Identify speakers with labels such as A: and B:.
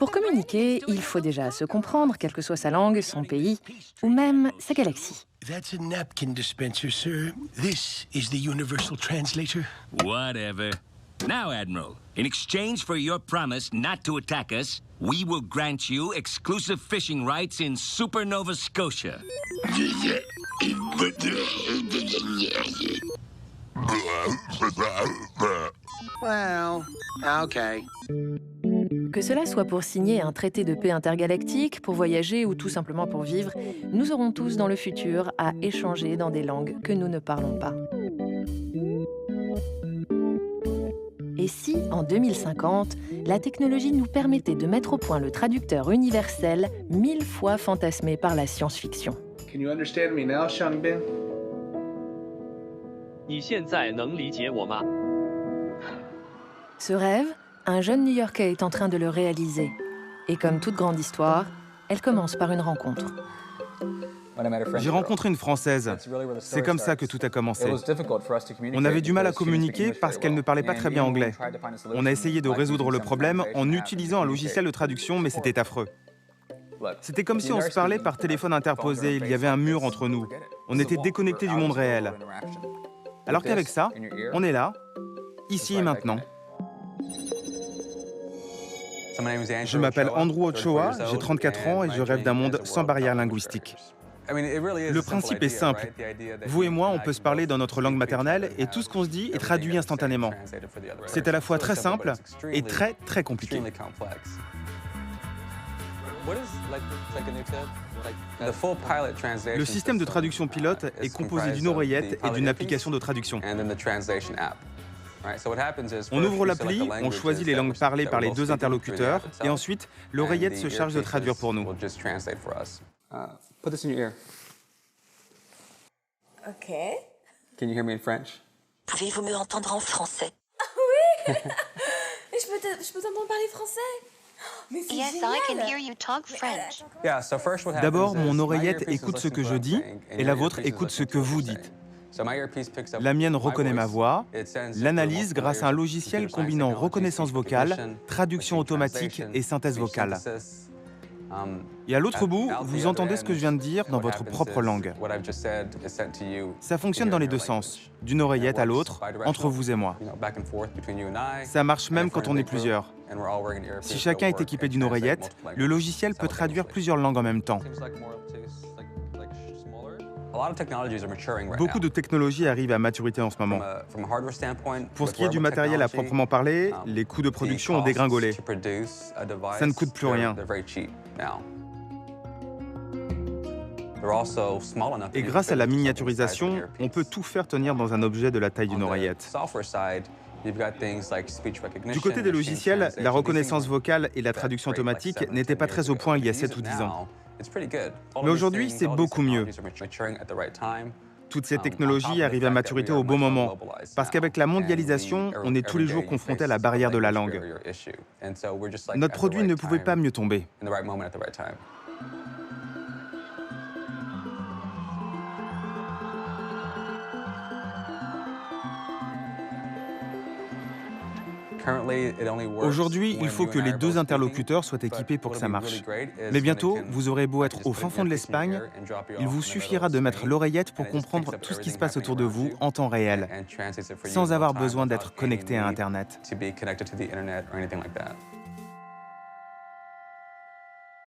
A: Pour communiquer, il faut déjà se comprendre, quelle que soit sa langue, son pays ou même sa galaxie.
B: That's a napkin dispenser, sir. This is the universal translator.
C: Whatever. Now, Admiral, in exchange for your promise not to attack us, we will grant you exclusive fishing rights in Supernova Scotia.
B: Well, okay.
A: Que cela soit pour signer un traité de paix intergalactique, pour voyager ou tout simplement pour vivre, nous aurons tous dans le futur à échanger dans des langues que nous ne parlons pas. Et si, en 2050, la technologie nous permettait de mettre au point le traducteur universel 1000 fois fantasmé par la science-fiction?
D: Can you understand me now, Shangbin?
E: 你现在能理解我吗？
A: Ce rêve, un jeune New-Yorkais est en train de le réaliser. Et comme toute grande histoire, elle commence par une rencontre.
F: J'ai rencontré une Française. C'est comme ça que tout a commencé. On avait du mal à communiquer parce qu'elle ne parlait pas très bien anglais. On a essayé de résoudre le problème en utilisant un logiciel de traduction, mais c'était affreux. C'était comme si on se parlait par téléphone interposé, il y avait un mur entre nous. On était déconnectés du monde réel. Alors qu'avec ça, on est là, ici et maintenant. Je m'appelle Andrew Ochoa, j'ai 34 ans et je rêve d'un monde sans barrière linguistique. Le principe est simple. Vous et moi, on peut se parler dans notre langue maternelle et tout ce qu'on se dit est traduit instantanément. C'est à la fois très simple et très, très compliqué. Le système de traduction pilote est composé d'une oreillette et d'une application de traduction. On ouvre l'appli, on choisit les langues parlées par les deux interlocuteurs et ensuite, l'oreillette se charge de traduire pour nous.
G: Put this in your ear.
H: Ok.
G: Can you hear me in French?
H: Pouvez-vous me entendre en français?
I: Et je peux t'entendre parler français? Mais c'est
H: Yes,
I: génial.
H: I can hear you talk French.
G: Yeah, so first what happens
F: D'abord, mon
G: is
F: oreillette
G: my earpiece
F: écoute
G: is
F: ce que je
G: listening
F: dis
G: to what I'm saying,
F: et
G: and
F: la
G: your
F: vôtre
G: earpiece is
F: écoute ce
G: listening
F: que
G: to what
F: vous
G: I'm
F: dites.
G: saying. So my earpiece picks up
F: La mienne
G: my
F: reconnaît ma
G: voice.
F: voix,
G: It sends it
F: l'analyse
G: through
F: grâce à un
G: multiple
F: logiciel
G: computer science
F: combinant
G: technologies,
F: reconnaissance
G: speech
F: vocale,
G: recognition,
F: traduction
G: machine
F: automatique
G: translation,
F: et synthèse
G: speech
F: vocale.
G: synthesis.
F: Et à l'autre bout,
G: At the
F: vous
G: other
F: entendez ce que je viens de dire dans
G: what
F: votre
G: happens
F: propre
G: is
F: langue.
G: what I've just said is sent to you
F: Ça fonctionne
G: in
F: dans les
G: your
F: deux
G: language.
F: sens, d'une oreillette à l'autre, entre vous et moi.
G: You know, back and forth between you and I.
F: Ça marche
G: And
F: même
G: if we're
F: quand
G: in
F: on
G: a
F: est
G: big group
F: plusieurs.
G: and we're all wearing an earpiece,
F: Si chacun
G: it'll
F: est
G: work
F: équipé
G: and
F: d'une
G: translate
F: oreillette,
G: multiple
F: le
G: languages
F: logiciel peut traduire
G: simultaneously.
F: plusieurs langues en même temps. Beaucoup de technologies arrivent à maturité en ce moment. Pour ce qui est du matériel à proprement parler, les coûts de production ont dégringolé. Ça ne coûte plus rien. Et grâce à la miniaturisation, on peut tout faire tenir dans un objet de la taille d'une oreillette. Du côté des logiciels, la reconnaissance vocale et la traduction automatique n'étaient pas très au point il y a 7 ou 10 ans. Mais aujourd'hui, c'est beaucoup mieux. Toutes ces technologies arrivent à maturité au bon moment, parce qu'avec la mondialisation, on est tous les jours confrontés à la barrière de la langue. Notre produit ne pouvait pas mieux tomber. Aujourd'hui, il faut que les deux interlocuteurs soient équipés pour que ça marche. Mais bientôt, vous aurez beau être au fin fond de l'Espagne, il vous suffira de mettre l'oreillette pour comprendre tout ce qui se passe autour de vous en temps réel, sans avoir besoin d'être connecté à Internet.